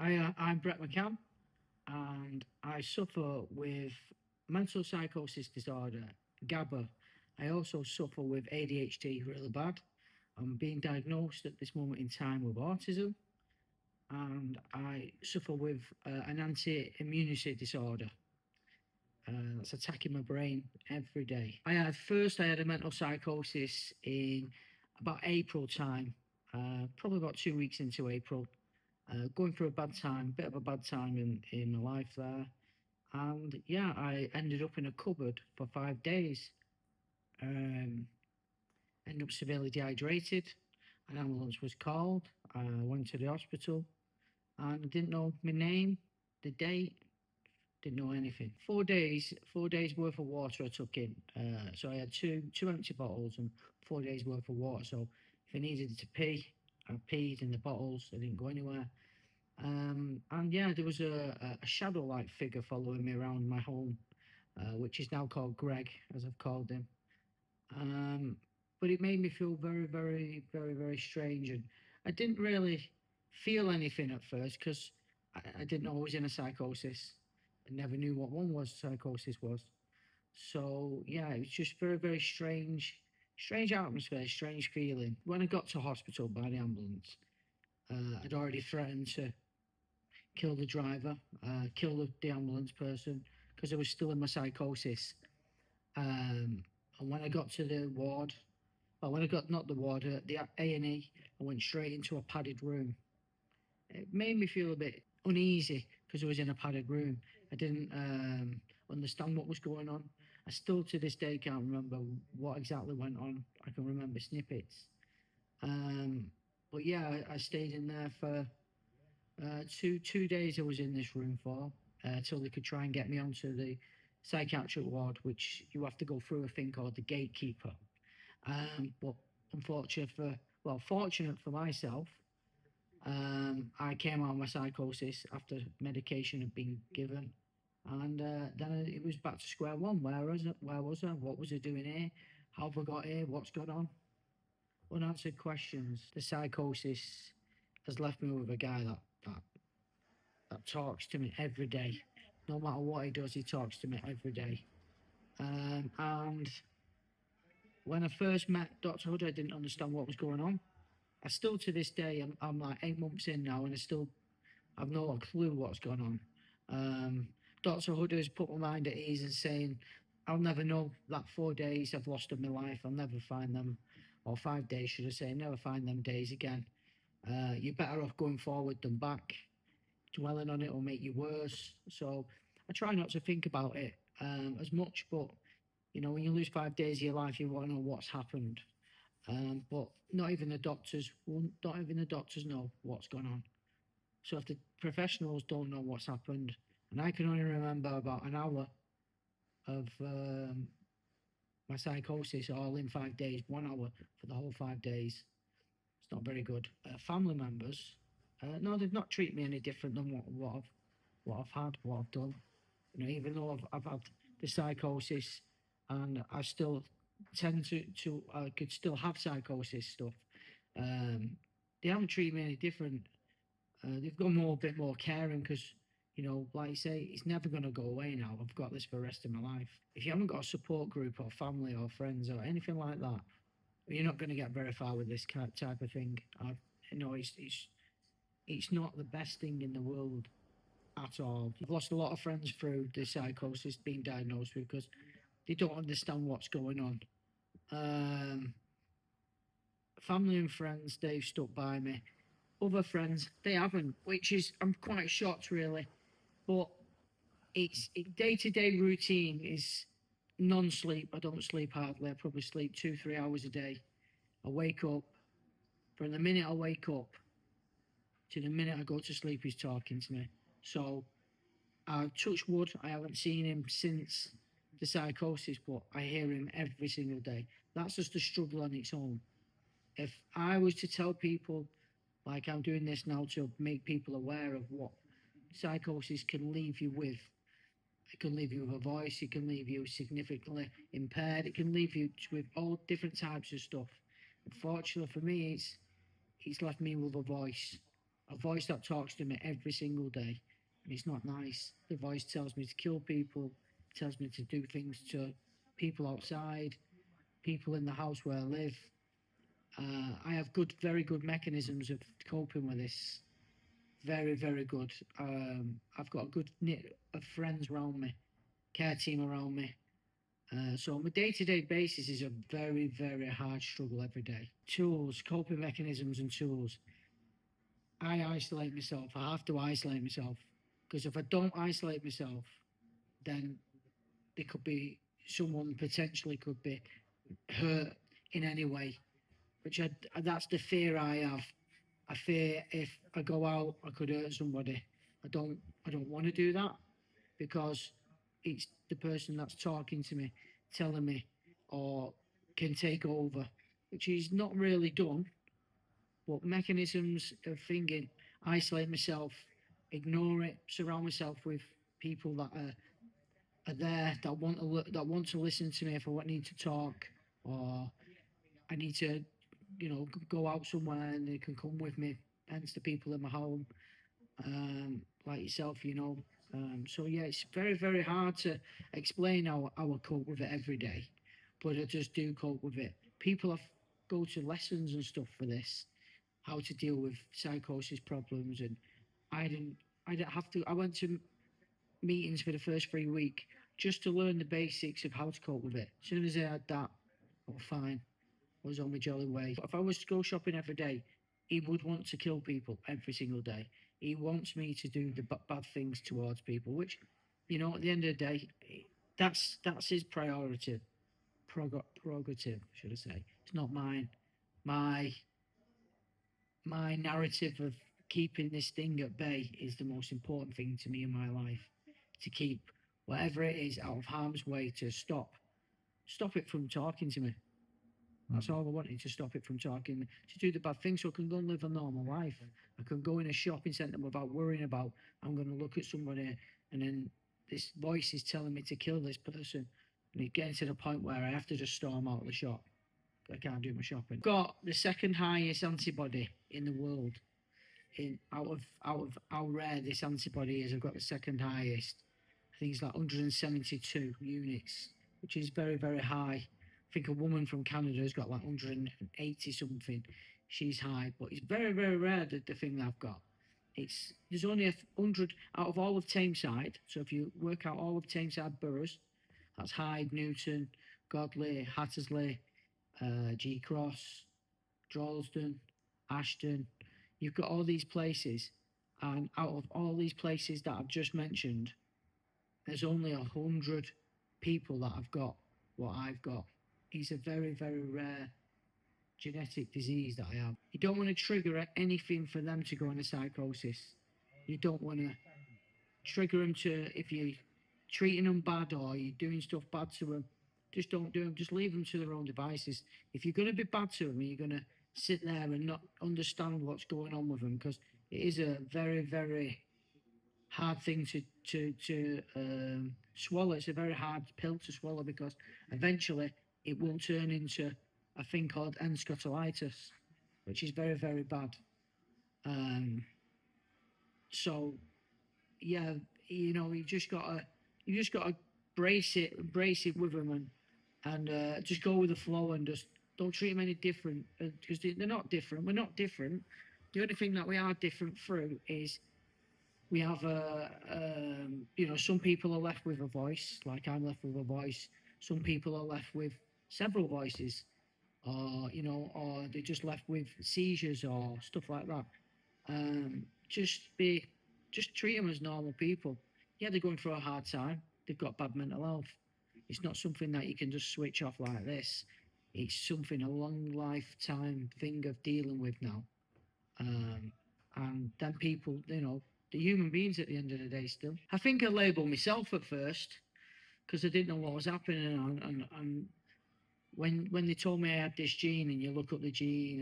I'm Bret and I suffer with mental psychosis disorder, GABA. I also suffer with ADHD really bad. I'm being diagnosed at this moment in time with autism, and I suffer with an anti-immunity disorder that's attacking my brain every day. I had a mental psychosis in about April time, probably about 2 weeks into April. Going through a bad time, bit of a bad time in my life there. And yeah, I ended up in a cupboard for 5 days. Um, Ended up severely dehydrated. An ambulance was called. I went to the hospital and I didn't know my name, the date, didn't know anything. 4 days worth of water I took in. So I had two empty bottles and 4 days worth of water. So if I needed to pee, I peed in the bottles. I didn't go anywhere. And yeah, there was a shadow-like figure following me around my home, which is now called Greg, as I've called him. But it made me feel very, very, very, very strange. And I didn't really feel anything at first because I didn't know I was in a psychosis. I never knew what one was psychosis was. So yeah, it was just very, very strange atmosphere, strange feeling. When I got to hospital by the ambulance, I'd already threatened to kill the driver, kill the ambulance person because I was still in my psychosis. And when I got to the ward, well, when I got not the ward, the A&E, I went straight into a padded room. It made me feel a bit uneasy because I was in a padded room. I didn't understand what was going on. I still to this day can't remember what exactly went on. I can remember snippets. But yeah, I stayed in there for two days. I was in this room for till they could try and get me onto the psychiatric ward, which you have to go through a thing called the gatekeeper. But fortunate for myself, I came out of my psychosis after medication had been given, and then it was back to square one. Where was it? Where was I? What was I doing here? How have I got here? What's going on? Unanswered questions. The psychosis has left me with a guy that talks to me every day. No matter what he does, he talks to me every day. And when I first met Dr. Hood, I didn't understand what was going on. I still, to this day, I'm like 8 months in now, and I still have no clue what's going on. Dr. Hood has put my mind at ease and saying, I'll never know that 4 days I've lost in my life. I'll never find them, or 5 days, should I say, never find them days again. You're better off going forward than back. Dwelling on it will make you worse. So I try not to think about it as much, but you know, when you lose 5 days of your life, you want to know what's happened. But not even the doctors know what's gone on. So if the professionals don't know what's happened, and I can only remember about an hour of my psychosis all in 5 days, 1 hour for the whole 5 days, it's not very good. Family members, no, they've not treated me any different than what I've done. You know, even though I've had the psychosis, and I still tend to I could still have psychosis stuff. They haven't treated me any different. They've gone a bit more caring because, you know, like you say, it's never going to go away now. I've got this for the rest of my life. If you haven't got a support group or family or friends or anything like that, you're not going to get very far with this type of thing. You know, it's not the best thing in the world at all. I've lost a lot of friends through the psychosis being diagnosed with because they don't understand what's going on. Family and friends, they've stuck by me. Other friends, they haven't, which is, I'm quite shocked really. But it's day-to-day routine is non-sleep. I don't sleep hardly. I probably sleep 2-3 hours a day. I wake up. From the minute I wake up to the minute I go to sleep, he's talking to me. So I touch wood. I haven't seen him since the psychosis, but I hear him every single day. That's just a struggle on its own. If I was to tell people, like I'm doing this now to make people aware of what psychosis can leave you with, it can leave you with a voice, it can leave you significantly impaired, it can leave you with all different types of stuff. Unfortunately for me, it's left me with a voice. a voice that talks to me every single day. And it's not nice. The voice tells me to kill people, tells me to do things to people outside, people in the house where I live. I have very good mechanisms of coping with this. Very, very good. I've got a good knit of friends around me, care team around me. So on a day-to-day basis is a very, very hard struggle every day. Tools, coping mechanisms and tools. I isolate myself. I have to isolate myself because if I don't isolate myself, then there could be someone potentially could be hurt in any way, which that's the fear I have. I fear if I go out, I could hurt somebody. I don't want to do that because it's the person that's talking to me, telling me, or can take over, which is not really done. But mechanisms of thinking, isolate myself, ignore it, surround myself with people that are there that want to listen to me if I need to talk, or I need to, go out somewhere and they can come with me. Hence the people in my home, like yourself, So yeah, it's very, very hard to explain how I cope with it every day, but I just do cope with it. People have go to lessons and stuff for this, how to deal with psychosis problems, and I didn't. I didn't have to. I went to meetings for the first 3 weeks just to learn the basics of how to cope with it. As soon as I had that, I was fine. I was on my jolly way. If I was to go shopping every day, he would want to kill people every single day. He wants me to do the bad things towards people, which, at the end of the day, that's his prerogative, should I say? It's not mine. My my narrative of keeping this thing at bay is the most important thing to me in my life. To keep whatever it is out of harm's way, to stop it from talking to me. That's all I wanted, to stop it from talking, to do the bad things so I can go and live a normal life. I can go in a shopping centre without worrying about, I'm going to look at somebody and then this voice is telling me to kill this person. And it getting to the point where I have to just storm out of the shop. I can't do my shopping. Got the second highest antibody in the world. Out of how rare this antibody is, I've got the second highest. I think it's like 172 units, which is very, very high. I think a woman from Canada has got like 180 something. She's high, but it's very, very rare the thing that I've got. There's only 100 out of all of Tameside. So if you work out all of Tameside boroughs, that's Hyde, Newton, Godley, Hattersley, G Cross, Droylsden, Ashton. You've got all these places, and out of all these places that I've just mentioned, there's only 100 people that have got what I've got. It's a very, very rare genetic disease that I have. You don't want to trigger anything for them to go into psychosis. You don't want to trigger them to, if you're treating them bad or you're doing stuff bad to them, just don't do them. Just leave them to their own devices. If you're going to be bad to them, you're going to sit there and not understand what's going on with them, because it is a very, very hard thing to swallow. It's a very hard pill to swallow, because eventually it will turn into a thing called encephalitis, which is very, very bad. So yeah, you just gotta brace it with them, and just go with the flow, and just don't treat them any different, because they're not different. We're not different. The only thing that we are different through is we have some people are left with a voice, like I'm left with a voice. Some people are left with several voices, or they're just left with seizures or stuff like that. Just treat them as normal people. Yeah, they're going through a hard time. They've got bad mental health. It's not something that you can just switch off like this. It's something, a long lifetime thing of dealing with now. And then people, the human beings at the end of the day still. I think I labelled myself at first because I didn't know what was happening. And when they told me I had this gene, and you look up the gene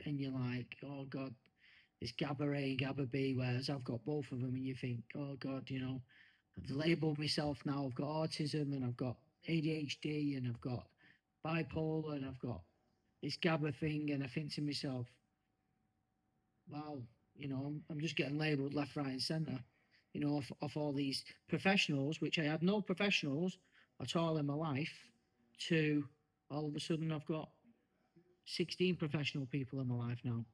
and you're like, oh God, it's GABA A, GABA B, whereas I've got both of them, and you think, oh God, I've labelled myself now. I've got autism, and I've got ADHD, and I've got bipolar, and I've got this GABA thing, and I think to myself, wow, You know, I'm just getting labelled left, right, and centre. You know, off all these professionals, which I had no professionals at all in my life, to all of a sudden I've got 16 professional people in my life now.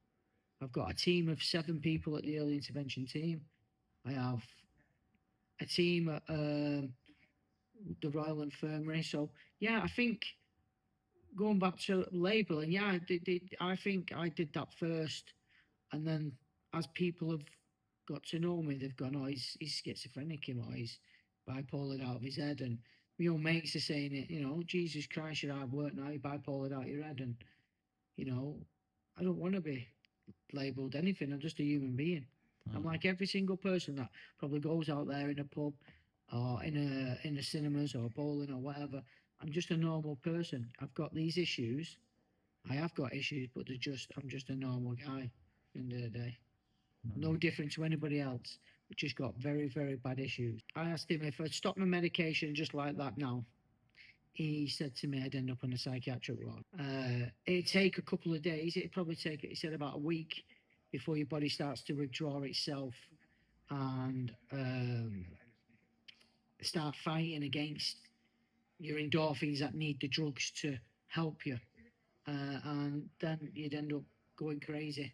I've got a team of 7 people at the early intervention team. I have a team at the Royal Infirmary. So yeah, I think going back to labelling, yeah, I think I did that first, and then as people have got to know me, they've gone, oh, he's schizophrenic, him, or he's bipolar out of his head, and my own mates are saying it, you know, Jesus Christ, you're hard work now, you're bipolar out of your head, and you know, I don't want to be labelled anything. I'm just a human being. I'm like every single person that probably goes out there in a pub or in a cinemas or bowling or whatever. I'm just a normal person. I've got these issues. I have got issues, but I'm just a normal guy at the end of the day. No different to anybody else. Just got very, very bad issues. I asked him if I'd stop my medication just like that now. He said to me I'd end up on a psychiatric ward. It'd take a couple of days. It'd probably take, he said, about a week before your body starts to withdraw itself and start fighting against your endorphins that need the drugs to help you. And then you'd end up going crazy.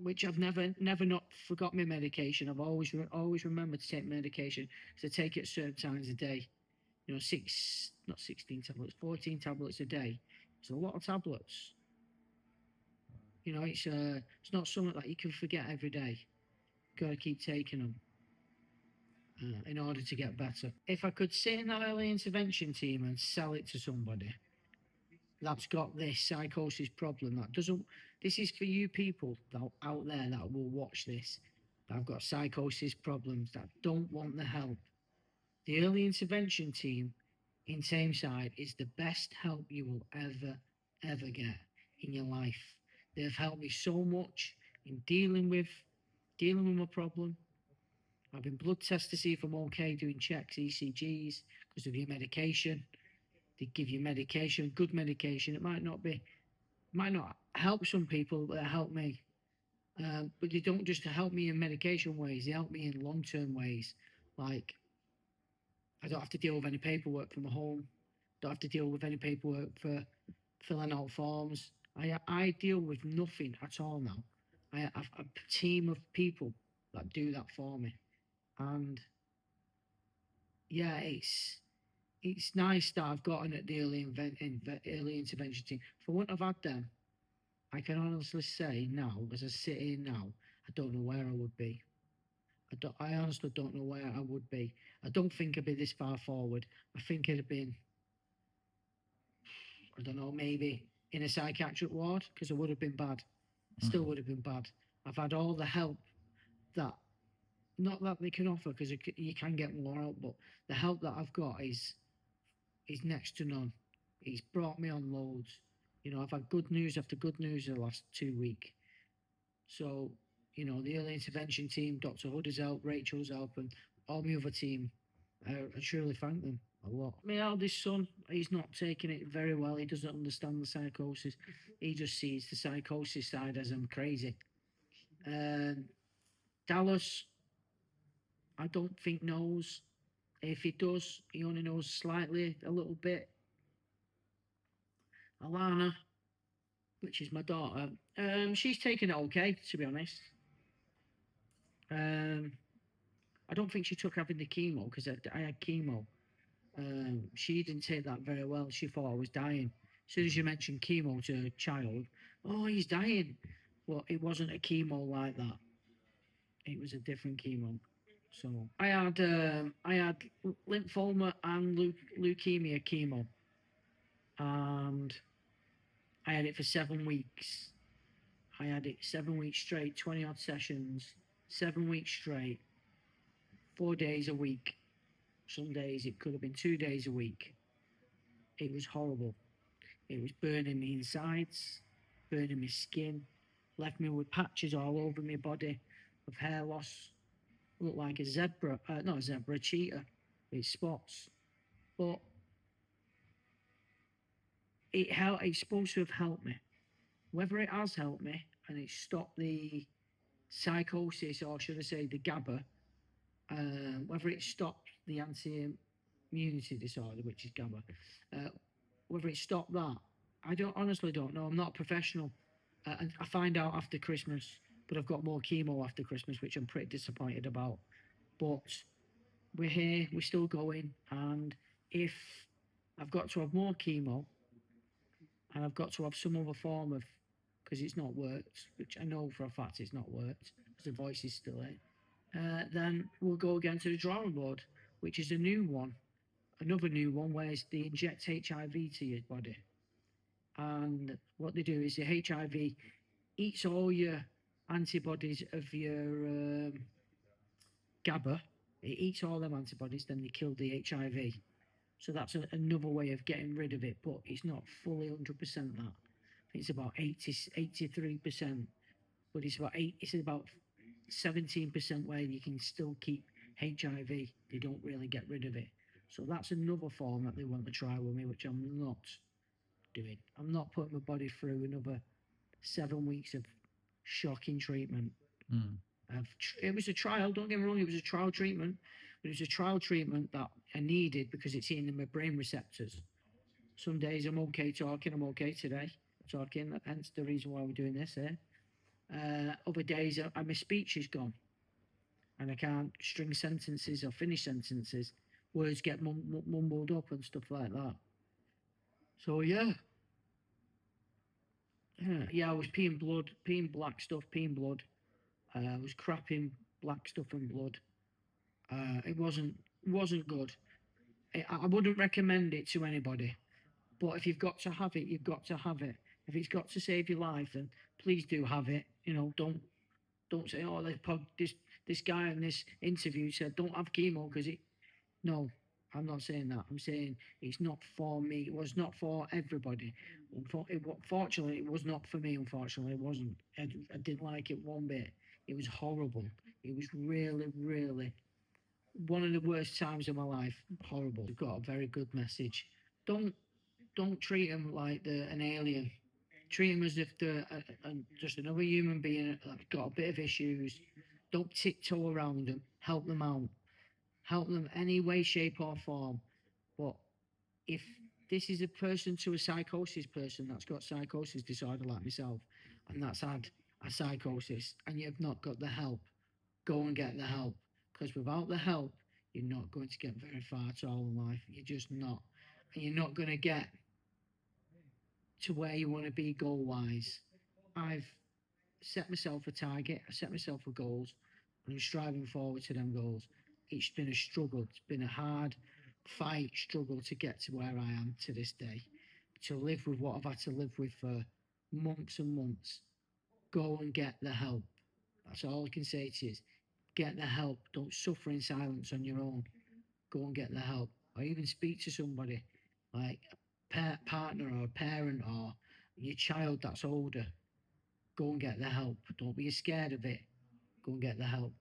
Which I've never not forgot my medication. I've always remembered to take medication because I take it at certain times a day. You know, not 16 tablets, 14 tablets a day. It's a lot of tablets. You know, it's not something that you can forget every day. Got to keep taking them in order to get better. If I could sit in that early intervention team and sell it to somebody that's got this psychosis problem, that doesn't, this is for you people that out there that will watch this, that have got psychosis problems, that don't want the help. The early intervention team in Tameside is the best help you will ever get in your life. They've helped me so much in dealing with my problem. I've been blood tested to see if I'm okay, doing checks, ECGs, because of your medication. They give you medication, good medication. It might not help some people, but it helped me. But they don't just help me in medication ways, they help me in long-term ways. Like, I don't have to deal with any paperwork from home. Don't have to deal with any paperwork for filling out forms. I deal with nothing at all now. I have a team of people that do that for me. And yeah, it's nice that I've gotten at the early intervention team. For what I've had them, I can honestly say now, as I sit here now, I don't know where I would be. I honestly don't know where I would be. I don't think I'd be this far forward. I think it'd have been, I don't know, maybe in a psychiatric ward, because it would have been bad. Still would have been bad. I've had all the help that, not that they can offer, because you can get more help, but the help that I've got is next to none. He's brought me on loads. You know, I've had good news after good news the last 2 weeks. So, you know, the early intervention team, Dr. Hood's help, Rachel's help, and all my other team, I truly thank them a lot. My eldest son, he's not taking it very well. He doesn't understand the psychosis. He just sees the psychosis side as I'm crazy. Dallas, I don't think knows. If he does, he only knows slightly, a little bit. Alana, which is my daughter, she's taken it okay, to be honest. I don't think she took having the chemo because I had chemo. She didn't take that very well. She thought I was dying. As soon as you mentioned chemo to a child, oh, he's dying. Well, it wasn't a chemo like that. It was a different chemo. So I had lymphoma and leukemia chemo, and I had it for 7 weeks. I had it 7 weeks straight, 20 odd sessions, 7 weeks straight, 4 days a week. Some days it could have been 2 days a week. It was horrible. It was burning me insides, burning my skin, left me with patches all over my body of hair loss. Looked like a zebra, not a zebra, a cheetah with spots. But it's supposed to have helped me. Whether it has helped me and it stopped the psychosis, or should I say the GABA, whether it stopped the anti-immunity disorder, which is GABA, whether it stopped that, I honestly don't know. I'm not a professional. And I find out after Christmas, but I've got more chemo after Christmas, which I'm pretty disappointed about. But we're here, we're still going, and if I've got to have more chemo and I've got to have some other form of, because it's not worked, which I know for a fact it's not worked, because the voice is still in, then we'll go again to the drawing board, which is a new one, another new one, where they inject HIV to your body. And what they do is the HIV eats all your antibodies of your GABA. It eats all them antibodies, then they kill the HIV. So that's another way of getting rid of it, but it's not fully 100% that. I think it's about 83%, but it's about 17% where you can still keep HIV. They don't really get rid of it. So that's another form that they want to try with me, which I'm not doing. I'm not putting my body through another 7 weeks of shocking treatment. It was a trial, don't get me wrong, it was a trial treatment, but it was a trial treatment that I needed because it's in my brain receptors. Some days I'm okay talking, I'm okay today talking, hence the reason why we're doing this here. Other days my speech is gone and I can't string sentences or finish sentences. Words get mumbled up and stuff like that. So yeah, I was peeing blood, peeing black stuff, peeing blood. I was crapping black stuff and blood. It wasn't good. I wouldn't recommend it to anybody. But if you've got to have it, you've got to have it. If it's got to save your life, then please do have it. You know, don't say, oh, this guy in this interview said don't have chemo because it. No, I'm not saying that. I'm saying it's not for me. It was not for everybody. Fortunately, it was not for me. Unfortunately, it wasn't. I didn't like it one bit. It was horrible. It was really, really one of the worst times of my life. Horrible. You've got a very good message. Don't treat them like they're an alien. Treat them as if they're just another human being that's got a bit of issues. Don't tiptoe around them. Help them out. Help them any way, shape, or form. But if this is a person to a psychosis person that's got psychosis disorder like myself, and that's had a psychosis, and you've not got the help, go and get the help. Because without the help, you're not going to get very far at all in life. You're just not. And you're not going to get to where you want to be goal-wise. I've set myself a target. I set myself a goals. And I'm striving forward to them goals. It's been a struggle. It's been a hard fight, struggle to get to where I am to this day. To live with what I've had to live with for months and months. Go and get the help. That's all I can say to you is get the help. Don't suffer in silence on your own. Go and get the help. Or even speak to somebody like a partner or a parent or your child that's older. Go and get the help. Don't be scared of it. Go and get the help.